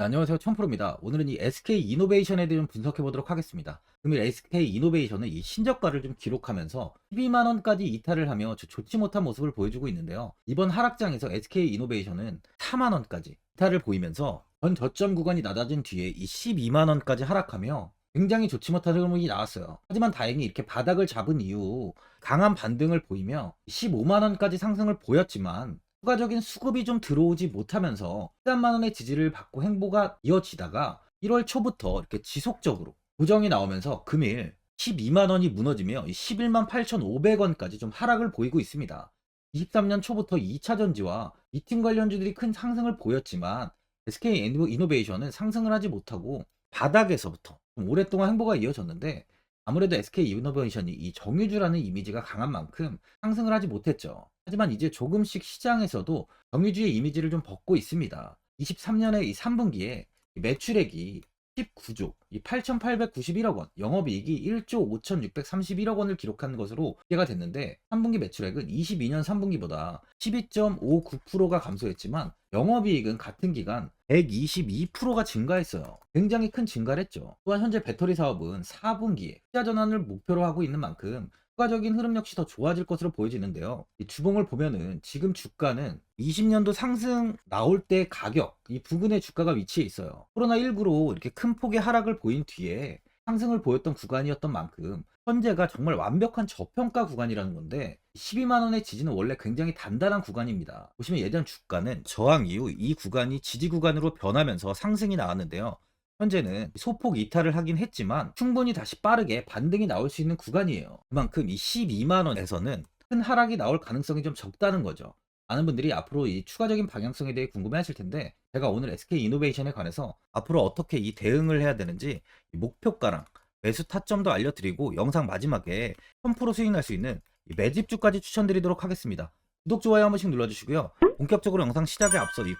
네, 안녕하세요. 천프로입니다. 오늘은 이 SK 이노베이션에 대해 좀 분석해 보도록 하겠습니다. 금일 SK 이노베이션은 이 신저가를 좀 기록하면서 12만 원까지 이탈을 하며 좋지 못한 모습을 보여주고 있는데요. 이번 하락장에서 SK 이노베이션은 4만 원까지 이탈을 보이면서 전 저점 구간이 낮아진 뒤에 이 12만 원까지 하락하며 굉장히 좋지 못한 흐름이 나왔어요. 하지만 다행히 이렇게 바닥을 잡은 이후 강한 반등을 보이며 15만 원까지 상승을 보였지만 추가적인 수급이 좀 들어오지 못하면서 13만 원의 지지를 받고 행보가 이어지다가 1월 초부터 이렇게 지속적으로 고정이 나오면서 금일 12만 원이 무너지며 11만 8,500원까지 좀 하락을 보이고 있습니다. 23년 초부터 2차 전지와 이팀 관련주들이 큰 상승을 보였지만 SK 이노베이션은 상승을 하지 못하고 바닥에서부터 좀 오랫동안 행보가 이어졌는데 아무래도 SK 이노베이션이 이 정유주라는 이미지가 강한 만큼 상승을 하지 못했죠. 하지만 이제 조금씩 시장에서도 정유주의 이미지를 좀 벗고 있습니다. 23년에 이 3분기에 매출액이 19조, 이 8,891억 원, 영업이익이 1조 5,631억 원을 기록한 것으로 공개가 됐는데 3분기 매출액은 22년 3분기보다 12.59%가 감소했지만 영업이익은 같은 기간 122%가 증가했어요. 굉장히 큰 증가를 했죠. 또한 현재 배터리 사업은 4분기에 투자 전환을 목표로 하고 있는 만큼 추가적인 흐름 역시 더 좋아질 것으로 보여지는데요. 이 주봉을 보면은 지금 주가는 20년도 상승 나올 때 가격, 이 부근에 주가가 위치해 있어요. 코로나19로 이렇게 큰 폭의 하락을 보인 뒤에 상승을 보였던 구간이었던 만큼 현재가 정말 완벽한 저평가 구간이라는 건데 12만 원의 지지는 원래 굉장히 단단한 구간입니다. 보시면 예전 주가는 저항 이후 이 구간이 지지 구간으로 변하면서 상승이 나왔는데요. 현재는 소폭 이탈을 하긴 했지만 충분히 다시 빠르게 반등이 나올 수 있는 구간이에요. 그만큼 이 12만 원에서는 큰 하락이 나올 가능성이 좀 적다는 거죠. 많은 분들이 앞으로 이 추가적인 방향성에 대해 궁금해 하실 텐데 제가 오늘 SK 이노베이션에 관해서 앞으로 어떻게 이 대응을 해야 되는지 목표가랑 매수 타점도 알려드리고 영상 마지막에 1000% 수익 날 수 있는 이 매집주까지 추천드리도록 하겠습니다. 구독, 좋아요 한 번씩 눌러주시고요. 본격적으로 영상 시작에 앞서 이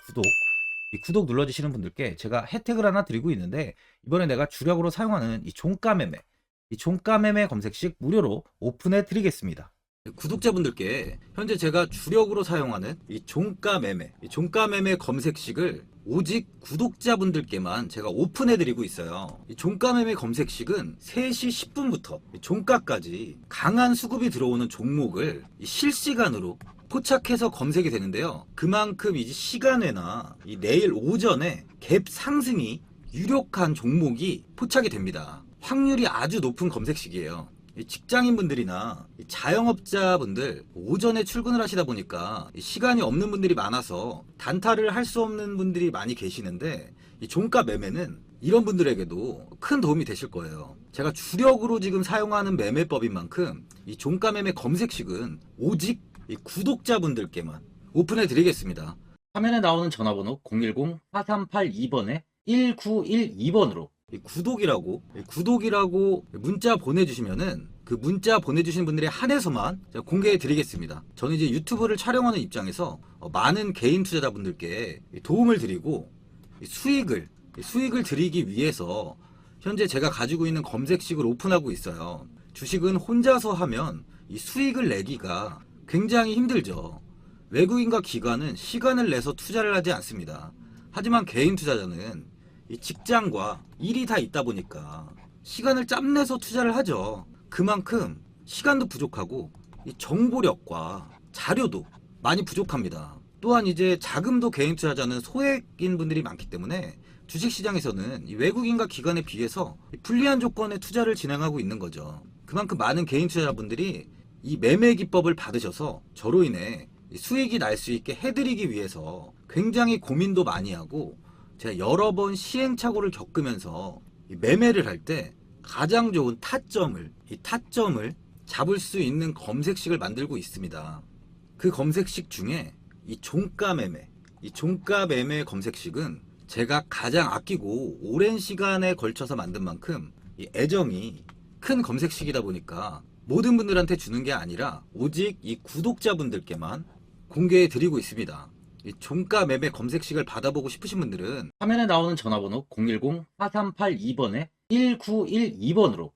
구독 눌러주시는 분들께 제가 혜택을 하나 드리고 있는데 이번에 내가 주력으로 사용하는 이 종가 매매 검색식 무료로 오픈해 드리겠습니다. 구독자분들께 현재 제가 주력으로 사용하는 이 종가 매매 검색식을 오직 구독자분들께만 제가 오픈해 드리고 있어요. 이 종가 매매 검색식은 3시 10분부터 종가까지 강한 수급이 들어오는 종목을 실시간으로 포착해서 검색이 되는데요. 그만큼 이제 시간외나 이 내일 오전에 갭 상승이 유력한 종목이 포착이 됩니다. 확률이 아주 높은 검색식이에요. 직장인분들이나 자영업자분들 오전에 출근을 하시다 보니까 시간이 없는 분들이 많아서 단타를 할 수 없는 분들이 많이 계시는데 이 종가 매매는 이런 분들에게도 큰 도움이 되실 거예요. 제가 주력으로 지금 사용하는 매매법인 만큼 이 종가 매매 검색식은 오직 이 구독자분들께만 오픈해 드리겠습니다. 화면에 나오는 전화번호 010-4382번에 1912번으로 구독이라고 문자 보내주시면은 그 문자 보내주신 분들에 한해서만 제가 공개해 드리겠습니다. 저는 이제 유튜브를 촬영하는 입장에서 많은 개인 투자자분들께 도움을 드리고 수익을 드리기 위해서 현재 제가 가지고 있는 검색식을 오픈하고 있어요. 주식은 혼자서 하면 이 수익을 내기가 굉장히 힘들죠. 외국인과 기관은 시간을 내서 투자를 하지 않습니다. 하지만 개인 투자자는 이 직장과 일이 다 있다 보니까 시간을 짬내서 투자를 하죠. 그만큼 시간도 부족하고 이 정보력과 자료도 많이 부족합니다. 또한 이제 자금도 개인 투자자는 소액인 분들이 많기 때문에 주식시장에서는 이 외국인과 기관에 비해서 불리한 조건의 투자를 진행하고 있는 거죠. 그만큼 많은 개인 투자자분들이 이 매매 기법을 받으셔서 저로 인해 수익이 날 수 있게 해드리기 위해서 굉장히 고민도 많이 하고 제가 여러 번 시행착오를 겪으면서 매매를 할 때 가장 좋은 타점을 잡을 수 있는 검색식을 만들고 있습니다. 그 검색식 중에 이 종가 매매 검색식은 제가 가장 아끼고 오랜 시간에 걸쳐서 만든 만큼 이 애정이 큰 검색식이다 보니까 모든 분들한테 주는 게 아니라 오직 이 구독자분들께만 공개해 드리고 있습니다. 이 종가 매매 검색식을 받아보고 싶으신 분들은 화면에 나오는 전화번호 010-4382번에 1912번으로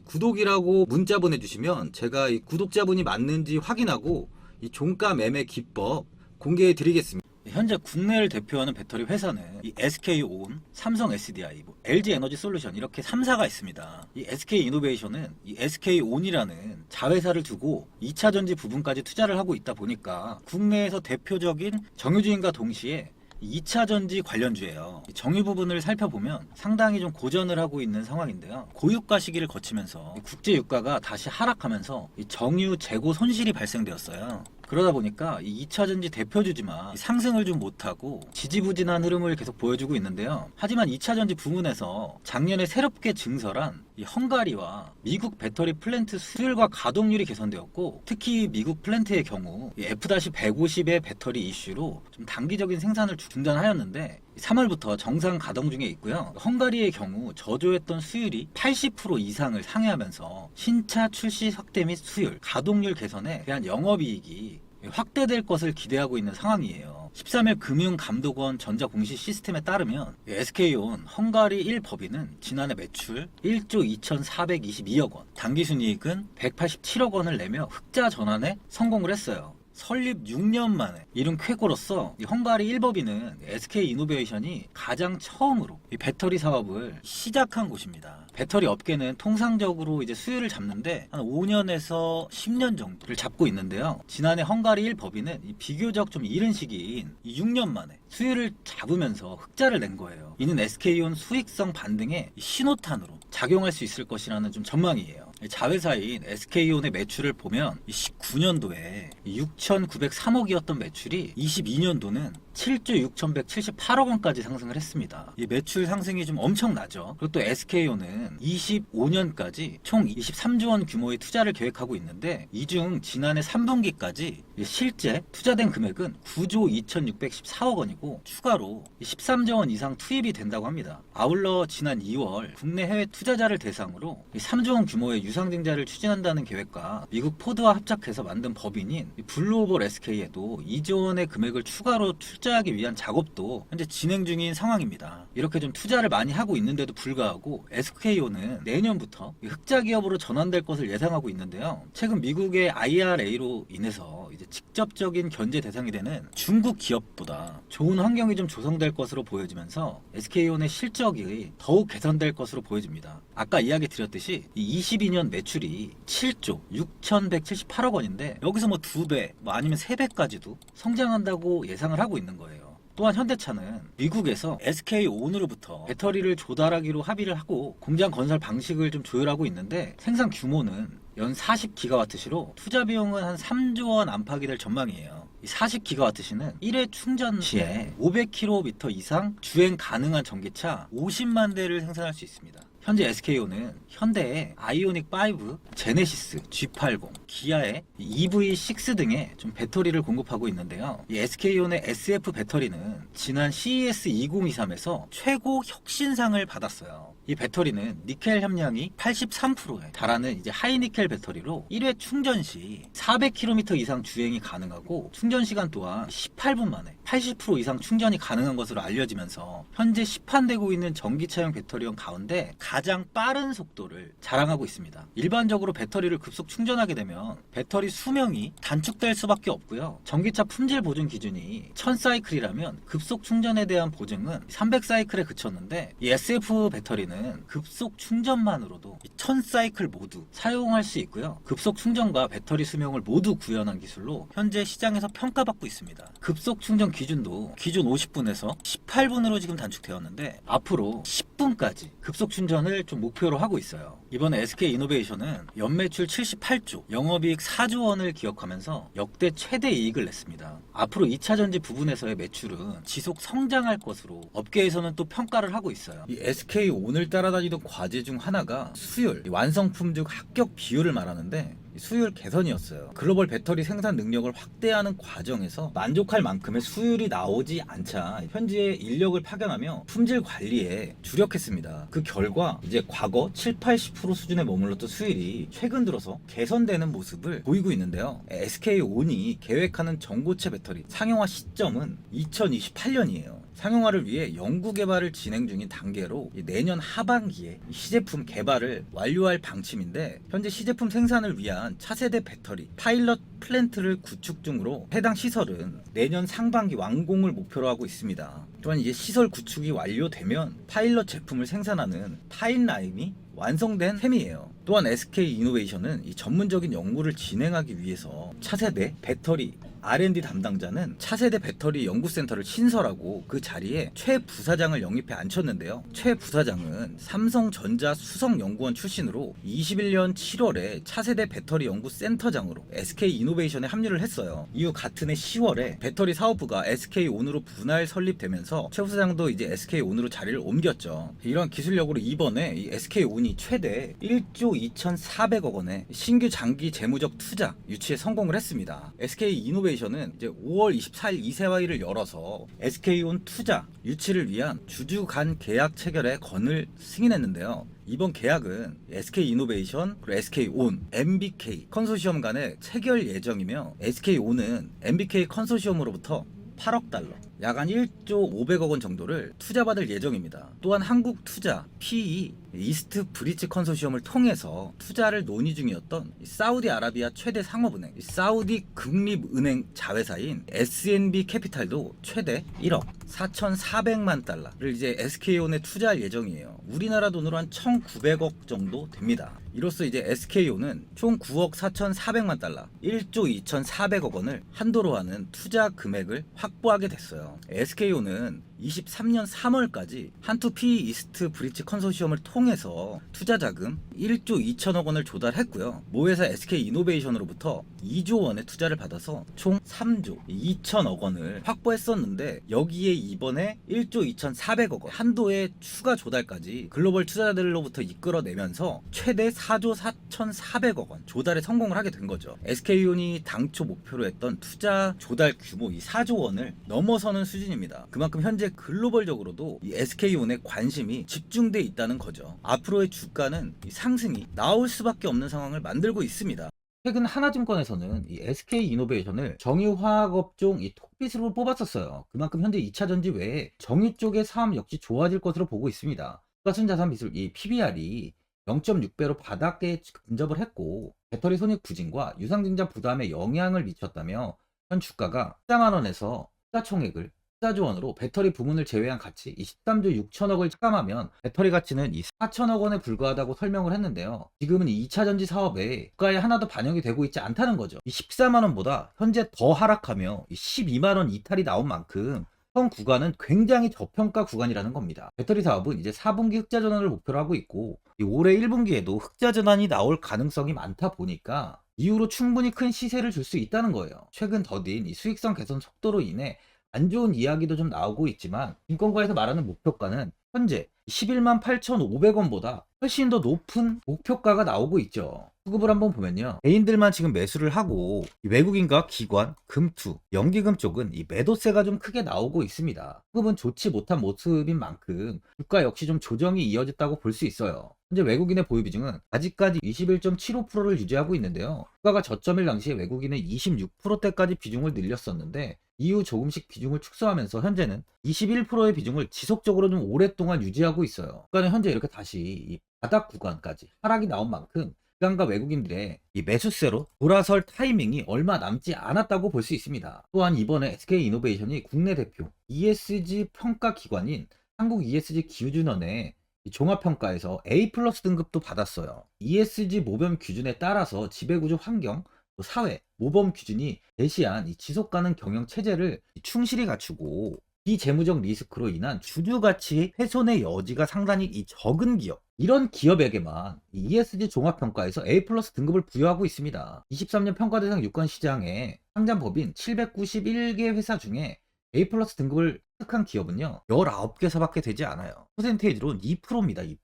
구독이라고 문자 보내주시면 제가 이 구독자분이 맞는지 확인하고 이 종가 매매 기법 공개해 드리겠습니다. 현재 국내를 대표하는 배터리 회사는 이 SK온, 삼성 SDI, LG 에너지 솔루션 이렇게 3사가 있습니다. 이 SK 이노베이션은 이 SK온이라는 자회사를 두고 2차 전지 부분까지 투자를 하고 있다 보니까 국내에서 대표적인 정유주인과 동시에 2차 전지 관련주예요. 정유 부분을 살펴보면 상당히 좀 고전을 하고 있는 상황인데요. 고유가 시기를 거치면서 국제 유가가 다시 하락하면서 정유 재고 손실이 발생되었어요. 그러다 보니까 이 2차 전지 대표주지만 상승을 좀 못하고 지지부진한 흐름을 계속 보여주고 있는데요. 하지만 2차 전지 부문에서 작년에 새롭게 증설한 이 헝가리와 미국 배터리 플랜트 수율과 가동률이 개선되었고, 특히 미국 플랜트의 경우 F-150의 배터리 이슈로 좀 단기적인 생산을 중단하였는데 3월부터 정상 가동 중에 있고요. 헝가리의 경우 저조했던 수율이 80% 이상을 상회하면서 신차 출시 확대 및 수율, 가동률 개선에 대한 영업이익이 확대될 것을 기대하고 있는 상황이에요. 13일 금융감독원 전자공시 시스템에 따르면 SK온 헝가리 1법인은 지난해 매출 1조 2,422억 원, 당기순이익은 187억 원을 내며 흑자 전환에 성공을 했어요. 설립 6년 만에 이룬 쾌거로서 이 헝가리 1법인은 SK 이노베이션이 가장 처음으로 이 배터리 사업을 시작한 곳입니다. 배터리 업계는 통상적으로 이제 수율을 잡는데 한 5년에서 10년 정도를 잡고 있는데요. 지난해 헝가리 1법인은 이 비교적 좀 이른 시기인 6년 만에 수율을 잡으면서 흑자를 낸 거예요. 이는 SK온 수익성 반등의 신호탄으로 작용할 수 있을 것이라는 좀 전망이에요. 자회사인 SK온의 매출을 보면 19년도에 6,903억이었던 매출이 22년도는 7조 6,178억 원까지 상승을 했습니다. 이 매출 상승이 좀 엄청나죠. 그리고 또 SK온은 25년까지 총 23조 원 규모의 투자를 계획하고 있는데, 이 중 지난해 3분기까지 실제 투자된 금액은 9조 2,614억 원이고 추가로 13조 원 이상 투입이 된다고 합니다. 아울러 지난 2월 국내 해외 투자자를 대상으로 3조 원 규모의 유상증자를 추진한다는 계획과 미국 포드와 합작해서 만든 법인인 블루오벌 SK에도 2조 원의 금액을 추가로 투자하기 위한 작업도 현재 진행 중인 상황입니다. 이렇게 좀 투자를 많이 하고 있는데도 불구하고 SK온은 내년부터 흑자 기업으로 전환될 것을 예상하고 있는데요. 최근 미국의 IRA로 인해서 이제 직접적인 견제 대상이 되는 중국 기업보다 좋은 환경이 좀 조성될 것으로 보여지면서 SK온의 실적이 더욱 개선될 것으로 보여집니다. 아까 이야기 드렸듯이 이 22년 매출이 7조 6,178억 원인데 여기서 뭐 2배, 뭐 아니면 3배까지도 성장한다고 예상을 하고 있는 거예요. 또한 현대차는 미국에서 SK온으로부터 배터리를 조달하기로 합의를 하고 공장 건설 방식을 좀 조율하고 있는데, 생산 규모는 연 40기가와트시로 투자 비용은 한 3조 원 안팎이 될 전망이에요. 이 40기가와트시는 1회 충전 시에 500km 이상 주행 가능한 전기차 50만 대를 생산할 수 있습니다. 현재 SK온은 현대의 아이오닉5, 제네시스, G80, 기아의 EV6 등의 좀 배터리를 공급하고 있는데요. 이 SK온의 SF 배터리는 지난 CES 2023에서 최고 혁신상을 받았어요. 이 배터리는 니켈 함량이 83%에 달하는 이제 하이니켈 배터리로 1회 충전 시 400km 이상 주행이 가능하고 충전 시간 또한 18분 만에 80% 이상 충전이 가능한 것으로 알려지면서 현재 시판되고 있는 전기차용 배터리형 가운데 가장 빠른 속도를 자랑하고 있습니다. 일반적으로 배터리를 급속 충전하게 되면 배터리 수명이 단축될 수밖에 없고요. 전기차 품질 보증 기준이 1000사이클이라면 급속 충전에 대한 보증은 300사이클에 그쳤는데, 이 SF 배터리는 급속 충전만으로도 1000사이클 모두 사용할 수 있고요. 급속 충전과 배터리 수명을 모두 구현한 기술로 현재 시장에서 평가받고 있습니다. 급속 충전 기준도 기존 50분에서 18분으로 지금 단축되었는데 앞으로 10분까지 급속 충전을 좀 목표로 하고 있어요. 이번에 SK 이노베이션은 연매출 78조, 영업이익 4조 원을 기록하면서 역대 최대 이익을 냈습니다. 앞으로 2차 전지 부분에서의 매출은 지속 성장할 것으로 업계에서는 또 평가를 하고 있어요. 이 SK온을 따라다니던 과제 중 하나가 수율, 완성품 중 합격 비율을 말하는데 수율 개선이었어요. 글로벌 배터리 생산 능력을 확대하는 과정에서 만족할 만큼의 수율이 나오지 않자 현지에 인력을 파견하며 품질 관리에 주력했습니다. 그 결과 이제 과거 7, 80% 수준에 머물렀던 수율이 최근 들어서 개선되는 모습을 보이고 있는데요. SK온이 계획하는 전고체 배터리 상용화 시점은 2028년이에요. 상용화를 위해 연구 개발을 진행 중인 단계로 내년 하반기에 시제품 개발을 완료할 방침인데, 현재 시제품 생산을 위한 차세대 배터리 파일럿 플랜트를 구축 중으로 해당 시설은 내년 상반기 완공을 목표로 하고 있습니다. 또한 이제 시설 구축이 완료되면 파일럿 제품을 생산하는 타임라인이 완성된 셈이에요. 또한 SK 이노베이션은 이 전문적인 연구를 진행하기 위해서 차세대 배터리 R&D 담당자는 차세대 배터리 연구센터를 신설하고 그 자리에 최 부사장을 영입해 앉혔는데요. 최 부사장은 삼성전자 수석연구원 출신으로 21년 7월에 차세대 배터리 연구센터장으로 SK 이노베이션에 합류를 했어요. 이후 같은 해 10월에 배터리 사업부가 SK온으로 분할 설립되면서 최 부사장도 이제 SK온으로 자리를 옮겼죠. 이런 기술력으로 이번에 이 SK온이 최대 1조 2,400억 원의 신규 장기 재무적 투자 유치에 성공을 했습니다. SK 이노베이션은 이제 5월 24일 이세화위를 열어서 SK온 투자 유치를 위한 주주 간 계약 체결의 건을 승인했는데요. 이번 계약은 SK 이노베이션 그리고 SK온, MBK 컨소시엄 간의 체결 예정이며, SK온은 MBK 컨소시엄으로부터 8억 달러, 약 한 1조 500억 원 정도를 투자받을 예정입니다. 또한 한국투자, PE, 이스트 브리지 컨소시엄을 통해서 투자를 논의 중이었던 사우디아라비아 최대 상업은행, 사우디 국립은행 자회사인 SNB 캐피탈도 최대 1억 4,400만 달러를 이제 SK온에 투자할 예정이에요. 우리나라 돈으로 한 1,900억 정도 됩니다. 이로써 이제 SK온은 총 9억 4,400만 달러, 1조 2,400억 원을 한도로 하는 투자 금액을 확보하게 됐어요. SK온은 23년 3월까지 한투 PE 이스트 브리지 컨소시엄을 통해서 투자 자금 1조 2천억 원을 조달했고요. 모회사 SK 이노베이션으로부터 2조 원의 투자를 받아서 총 3조 2천억 원을 확보했었는데, 여기에 이번에 1조 2,400억 원 한도의 추가 조달까지 글로벌 투자자들로부터 이끌어내면서 최대 4조 4,400억 원 조달에 성공을 하게 된 거죠. SK온이 당초 목표로 했던 투자 조달 규모 이 4조 원을 넘어서는 수준입니다. 그만큼 현재 글로벌적으로도 이 SK온의 관심이 집중돼 있다는 거죠. 앞으로의 주가는 이 상승이 나올 수밖에 없는 상황을 만들고 있습니다. 최근 하나증권에서는 이 SK 이노베이션을 정유화학업종 이 톱빗으로 뽑았었어요. 그만큼 현재 2차전지 외에 정유 쪽의 사업 역시 좋아질 것으로 보고 있습니다. 가순자산비율 이 PBR이 0.6배로 바닥에 근접을 했고, 배터리 손익 부진과 유상증자 부담에 영향을 미쳤다며 현 주가가 14만 원에서 시가총액을 14조 원으로 배터리 부문을 제외한 가치 이 13조 6천억을 차감하면 배터리 가치는 이 4천억 원에 불과하다고 설명을 했는데요. 지금은 이 2차전지 사업에 주가에 하나도 반영이 되고 있지 않다는 거죠. 이 14만 원보다 현재 더 하락하며 이 12만 원 이탈이 나온 만큼 현 구간은 굉장히 저평가 구간이라는 겁니다. 배터리 사업은 이제 4분기 흑자 전환을 목표로 하고 있고, 이 올해 1분기에도 흑자 전환이 나올 가능성이 많다 보니까 이후로 충분히 큰 시세를 줄 수 있다는 거예요. 최근 더딘 이 수익성 개선 속도로 인해 안 좋은 이야기도 좀 나오고 있지만, 증권가에서 말하는 목표가는 현재 11만 8,500원보다 훨씬 더 높은 목표가가 나오고 있죠. 수급을 한번 보면요, 개인들만 지금 매수를 하고 외국인과 기관, 금투, 연기금 쪽은 이 매도세가 좀 크게 나오고 있습니다. 수급은 좋지 못한 모습인 만큼 주가 역시 좀 조정이 이어졌다고 볼 수 있어요. 현재 외국인의 보유 비중은 아직까지 21.75%를 유지하고 있는데요. 주가가 저점일 당시에 외국인은 26%대까지 비중을 늘렸었는데, 이후 조금씩 비중을 축소하면서 현재는 21%의 비중을 지속적으로 좀 오랫동안 유지하고 있어요. 주가는 현재 이렇게 다시 이 바닥 구간까지 하락이 나온 만큼 기관과 외국인들의 이 매수세로 돌아설 타이밍이 얼마 남지 않았다고 볼 수 있습니다. 또한 이번에 SK 이노베이션이 국내 대표 ESG 평가 기관인 한국 ESG 기준원의 종합평가에서 A+ 등급도 받았어요. ESG 모범 기준에 따라서 지배구조 환경, 사회, 모범 기준이 제시한 이 지속가능 경영 체제를 충실히 갖추고 비재무적 리스크로 인한 주주가치 훼손의 여지가 상당히 적은 기업, 이런 기업에게만 ESG 종합평가에서 A+ 등급을 부여하고 있습니다. 23년 평가대상 유권시장에 상장법인 791개 회사 중에 A+ 등급을 획득한 기업은요 19개사밖에 되지 않아요. 퍼센테이지로는 2%입니다. 2%.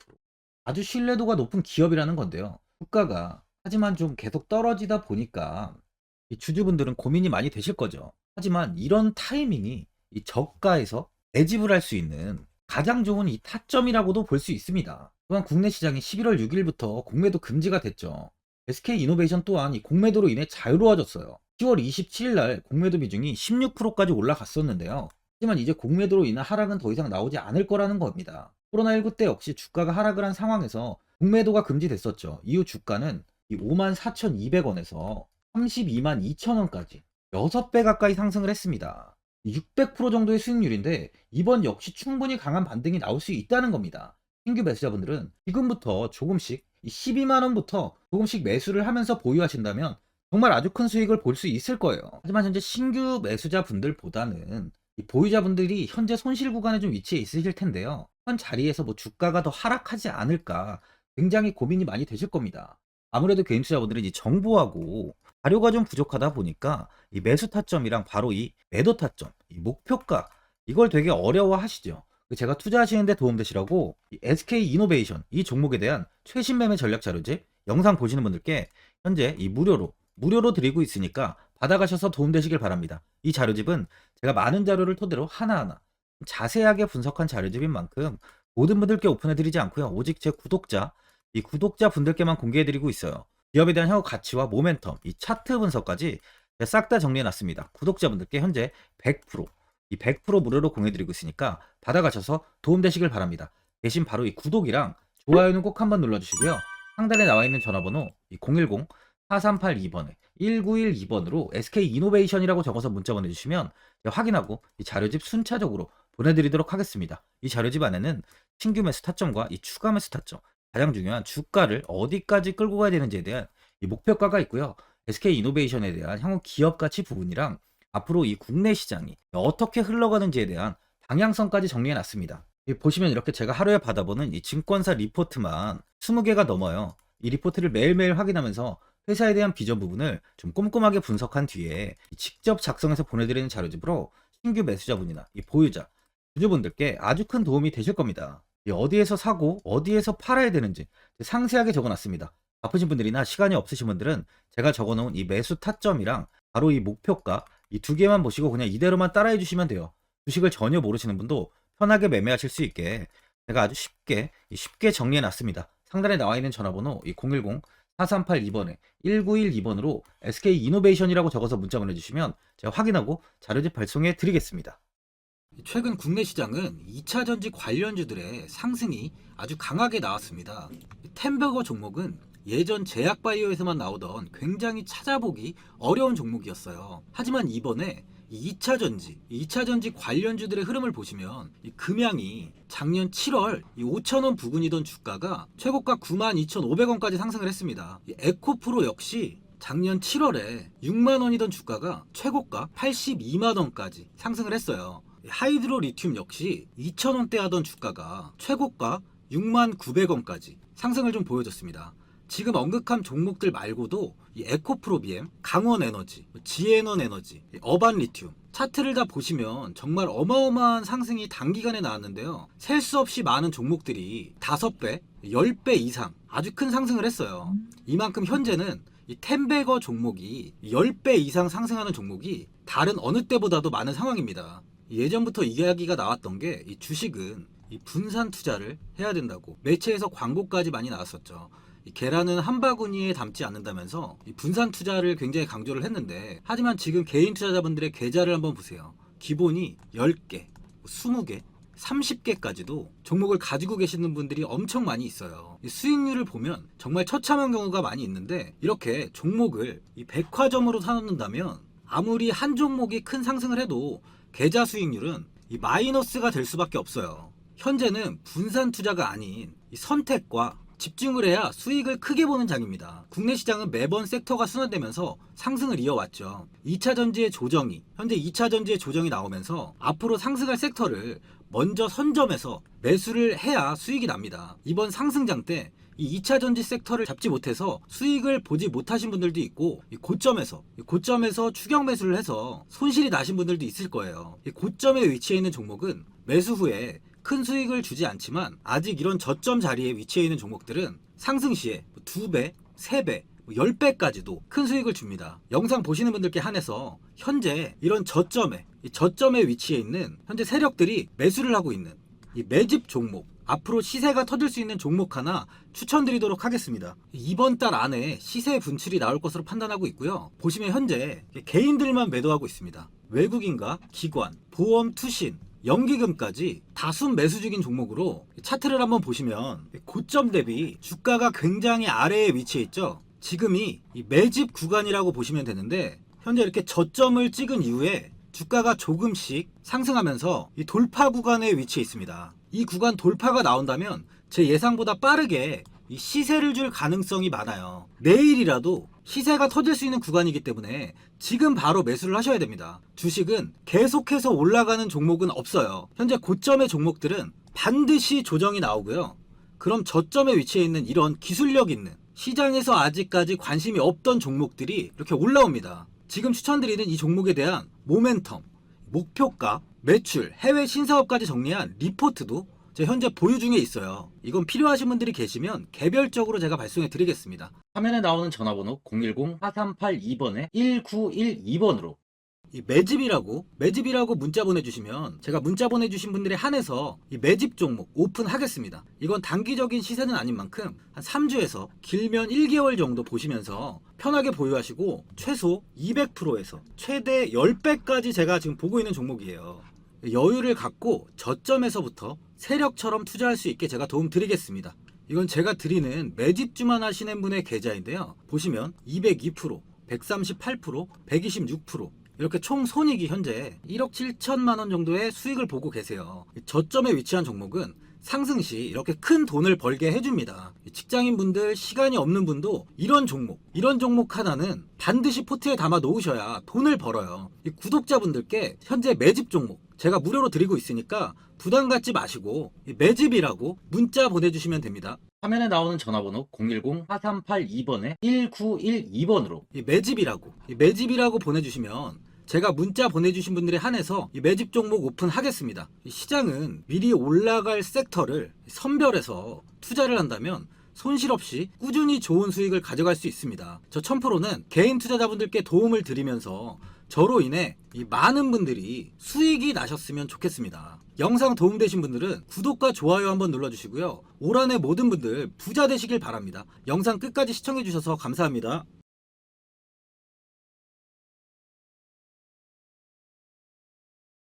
아주 신뢰도가 높은 기업이라는 건데요. 주가가 하지만 좀 계속 떨어지다 보니까 이 주주분들은 고민이 많이 되실 거죠. 하지만 이런 타이밍이 이 저가에서 매집을 할 수 있는 가장 좋은 이 타점이라고도 볼 수 있습니다. 또한 국내 시장이 11월 6일부터 공매도 금지가 됐죠. SK 이노베이션 또한 이 공매도로 인해 자유로워졌어요. 10월 27일 날 공매도 비중이 16%까지 올라갔었는데요. 하지만 이제 공매도로 인한 하락은 더 이상 나오지 않을 거라는 겁니다. 코로나19 때 역시 주가가 하락을 한 상황에서 공매도가 금지됐었죠. 이후 주가는 이 54,200원에서 322,200원까지 6배 가까이 상승을 했습니다. 600% 정도의 수익률인데 이번 역시 충분히 강한 반등이 나올 수 있다는 겁니다. 신규 매수자분들은 지금부터 조금씩 12만 원부터 조금씩 매수를 하면서 보유하신다면 정말 아주 큰 수익을 볼 수 있을 거예요. 하지만 현재 신규 매수자분들보다는 이 보유자분들이 현재 손실 구간에 좀 위치해 있으실 텐데요. 현 자리에서 뭐 주가가 더 하락하지 않을까 굉장히 고민이 많이 되실 겁니다. 아무래도 개인 투자분들은 이 정보하고 자료가 좀 부족하다 보니까 이 매수 타점이랑 바로 이 매도 타점, 이 목표가 이걸 되게 어려워하시죠. 제가 투자하시는데 도움되시라고 이 SK 이노베이션 이 종목에 대한 최신 매매 전략 자료집 영상 보시는 분들께 현재 이 무료로 드리고 있으니까 받아가셔서 도움되시길 바랍니다. 이 자료집은 제가 많은 자료를 토대로 하나하나 자세하게 분석한 자료집인 만큼 모든 분들께 오픈해드리지 않고요. 오직 제 이 구독자 분들께만 공개해드리고 있어요. 기업에 대한 향후 가치와 모멘텀, 이 차트 분석까지 싹 다 정리해놨습니다. 구독자분들께 현재 100% 무료로 공유해드리고 있으니까 받아가셔서 도움되시길 바랍니다. 대신 바로 이 구독이랑 좋아요는 꼭 한번 눌러주시고요. 상단에 나와 있는 전화번호 010-4382번에 1912번으로 SK이노베이션이라고 적어서 문자 보내주시면 제가 확인하고 이 자료집 순차적으로 보내드리도록 하겠습니다. 이 자료집 안에는 신규 매수 타점과 이 추가 매수 타점, 가장 중요한 주가를 어디까지 끌고 가야 되는지에 대한 이 목표가가 있고요. SK이노베이션에 대한 향후 기업 가치 부분이랑 앞으로 이 국내 시장이 어떻게 흘러가는지에 대한 방향성까지 정리해 놨습니다. 보시면 이렇게 제가 하루에 받아보는 이 증권사 리포트만 20개가 넘어요. 이 리포트를 매일매일 확인하면서 회사에 대한 비전 부분을 좀 꼼꼼하게 분석한 뒤에 직접 작성해서 보내드리는 자료집으로 신규 매수자분이나 이 보유자, 주주분들께 아주 큰 도움이 되실 겁니다. 어디에서 사고 어디에서 팔아야 되는지 상세하게 적어놨습니다. 바쁘신 분들이나 시간이 없으신 분들은 제가 적어놓은 이 매수 타점이랑 바로 이 목표가 이 두 개만 보시고 그냥 이대로만 따라해 주시면 돼요. 주식을 전혀 모르시는 분도 편하게 매매하실 수 있게 제가 아주 쉽게 정리해 놨습니다. 상단에 나와 있는 전화번호 010-4382번에 1912번으로 SK이노베이션이라고 적어서 문자 보내주시면 제가 확인하고 자료집 발송해 드리겠습니다. 최근 국내 시장은 2차 전지 관련주들의 상승이 아주 강하게 나왔습니다. 템버거 종목은 예전 제약바이오에서만 나오던 굉장히 찾아보기 어려운 종목이었어요. 하지만 이번에 2차 전지 관련주들의 흐름을 보시면 금양이 작년 7월 5,000원 부근이던 주가가 최고가 92,500원까지 상승을 했습니다. 에코프로 역시 작년 7월에 6만원이던 주가가 최고가 82만원까지 상승을 했어요. 하이드로 리튬 역시 2,000원대 하던 주가가 최고가 69,900원까지 상승을 좀 보여줬습니다. 지금 언급한 종목들 말고도 이 에코프로비엠, 강원에너지, 지에너에너지, 어반리튬 차트를 다 보시면 정말 어마어마한 상승이 단기간에 나왔는데요. 셀 수 없이 많은 종목들이 5배, 10배 이상 아주 큰 상승을 했어요. 이만큼 현재는 이 템베거 종목이 10배 이상 상승하는 종목이 다른 어느 때보다도 많은 상황입니다. 예전부터 이야기가 나왔던 게 이 주식은 이 분산 투자를 해야 된다고 매체에서 광고까지 많이 나왔었죠. 이 계란은 한 바구니에 담지 않는다면서 이 분산 투자를 굉장히 강조를 했는데, 하지만 지금 개인 투자자분들의 계좌를 한번 보세요. 기본이 10개, 20개, 30개까지도 종목을 가지고 계시는 분들이 엄청 많이 있어요. 이 수익률을 보면 정말 처참한 경우가 많이 있는데, 이렇게 종목을 이 백화점으로 사놓는다면 아무리 한 종목이 큰 상승을 해도 계좌 수익률은 이 마이너스가 될 수밖에 없어요. 현재는 분산 투자가 아닌 이 선택과 집중을 해야 수익을 크게 보는 장입니다. 국내 시장은 매번 섹터가 순환되면서 상승을 이어왔죠. 2차 전지의 조정이, 현재 2차 전지의 조정이 나오면서 앞으로 상승할 섹터를 먼저 선점해서 매수를 해야 수익이 납니다. 이번 상승장 때 이 2차 전지 섹터를 잡지 못해서 수익을 보지 못하신 분들도 있고, 이 고점에서 추격 매수를 해서 손실이 나신 분들도 있을 거예요. 이 고점에 위치해 있는 종목은 매수 후에 큰 수익을 주지 않지만, 아직 이런 저점 자리에 위치해 있는 종목들은 상승 시에 2배, 3배, 10배까지도 큰 수익을 줍니다. 영상 보시는 분들께 한해서 현재 이런 저점에 위치해 있는 현재 세력들이 매수를 하고 있는 이 매집 종목, 앞으로 시세가 터질 수 있는 종목 하나 추천드리도록 하겠습니다. 이번 달 안에 시세 분출이 나올 것으로 판단하고 있고요. 보시면 현재 개인들만 매도하고 있습니다. 외국인과 기관, 보험, 투신, 연기금까지 다수 매수 중인 종목으로 차트를 한번 보시면 고점 대비 주가가 굉장히 아래에 위치해 있죠. 지금이 이 매집 구간이라고 보시면 되는데 현재 이렇게 저점을 찍은 이후에 주가가 조금씩 상승하면서 이 돌파 구간에 위치해 있습니다. 이 구간 돌파가 나온다면 제 예상보다 빠르게 이 시세를 줄 가능성이 많아요. 내일이라도 시세가 터질 수 있는 구간이기 때문에 지금 바로 매수를 하셔야 됩니다. 주식은 계속해서 올라가는 종목은 없어요. 현재 고점의 종목들은 반드시 조정이 나오고요. 그럼 저점에 위치해 있는 이런 기술력 있는 시장에서 아직까지 관심이 없던 종목들이 이렇게 올라옵니다. 지금 추천드리는 이 종목에 대한 모멘텀, 목표가, 매출, 해외 신사업까지 정리한 리포트도 제 현재 보유 중에 있어요. 이건 필요하신 분들이 계시면 개별적으로 제가 발송해 드리겠습니다. 화면에 나오는 전화번호 010-4382번에 1912번으로 이 매집이라고 문자 보내주시면 제가 문자 보내주신 분들에 한해서 이 매집 종목 오픈하겠습니다. 이건 단기적인 시세는 아닌 만큼 한 3주에서 길면 1개월 정도 보시면서 편하게 보유하시고 최소 200%에서 최대 10배까지 제가 지금 보고 있는 종목이에요. 여유를 갖고 저점에서부터 세력처럼 투자할 수 있게 제가 도움 드리겠습니다. 이건 제가 드리는 매집주만 하시는 분의 계좌인데요. 보시면 202%, 138%, 126% 이렇게 총 손익이 현재 1억 7천만 원 정도의 수익을 보고 계세요. 저점에 위치한 종목은 상승 시 이렇게 큰 돈을 벌게 해줍니다. 직장인분들, 시간이 없는 분도 이런 종목 하나는 반드시 포트에 담아 놓으셔야 돈을 벌어요. 이 구독자분들께 현재 매집 종목 제가 무료로 드리고 있으니까 부담 갖지 마시고 매집이라고 문자 보내주시면 됩니다. 화면에 나오는 전화번호 010-4382번에 1912번으로 매집이라고 보내주시면 제가 문자 보내주신 분들에 한해서 이 매집 종목 오픈하겠습니다. 시장은 미리 올라갈 섹터를 선별해서 투자를 한다면 손실 없이 꾸준히 좋은 수익을 가져갈 수 있습니다. 저 1000%는 개인 투자자분들께 도움을 드리면서 저로 인해 이 많은 분들이 수익이 나셨으면 좋겠습니다. 영상 도움되신 분들은 구독과 좋아요 한번 눌러주시고요. 올 한해 모든 분들 부자 되시길 바랍니다. 영상 끝까지 시청해주셔서 감사합니다.